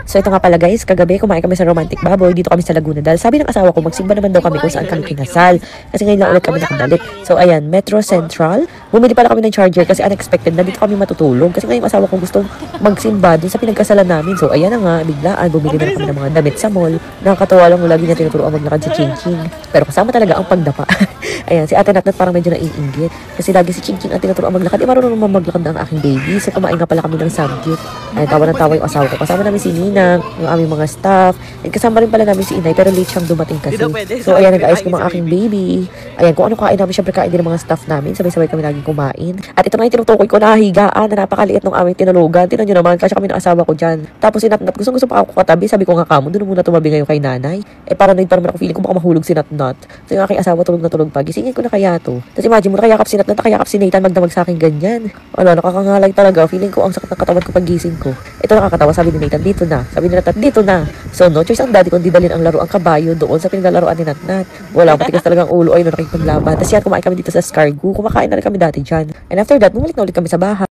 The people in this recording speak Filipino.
So ito nga pala guys, kagabi kumain kami sa Romantic Baboy dito kami sa Laguna dahil sabi ng asawa ko magsimba naman daw kami kung saan kami kinasal. Kasi ngayon lang ulit kami nakabalik. So ayan, Metro Central. Bumili pala kami ng charger kasi unexpected na dito kami matutulog. Kasi ngayon asawa ko gusto magsimba dun sa pinagkasalan namin. So ayan na nga, biglaan, bumili na kami ng mga damit sa mall. Nakakatawa lang, lagi niya tinuturoan maglakad si Ching. Pero kasama talaga ang pagdapa. Ayan, si Ate Natnat parang medyo naiinggit. Kasi lagi si Ching ang tinuturoan maglakad. Marunong naman maglakad na ang aking baby. So kumain nga pala kami ng samgyup. Ayan, tawa ng tawa yung asawa ko. Kasama namin si Ninang, yung aming mga staff. And kasama rin pala namin si Inay, pero late siyang dumating kasi. So ayan, nag-ayos ko mga aking baby. Ayan, kung ano kain namin, syempre kain din ng mga staff namin. Sabay-sabay kami laging kumain. At ito na yung tinutukoy ko na higaan na napakaliit ng aming tinulugan. Tinan nyo naman, kasi kami ng asawa ko dyan. Tapos si Natnat, gusto pa ako katabi. Sabi ko nga kamo, doon muna tumabi ngayon kay nanay. Paranoid pa naman ako, feeling ko baka mahulog si Natnat. So yung aking asawa tulog na tulog pa. Gisingin ko na kaya to. Tapos imagine mo, nakayakap si Natnat, nakayakap si Nathan, magdamag sa akin ganyan. Wala, nakakangalay talaga. Feeling ko ang sakit ng katawan ko pag gising ko. Ito nakakatawa, sabi ni Nathan, dito na. Sabi ni Natnat, dito na. So no choice ang daddy kundi dalhin ang laro ang kabayo doon sa pinaglalaroan ni Natnat. Wala, matigas talagang ulo ay nakikipaglaban. Tapos yan, kumain kami dito sa Scargoo. Kumakain na rin kami dati dyan. And after that, bumalik na ulit kami sa bahay.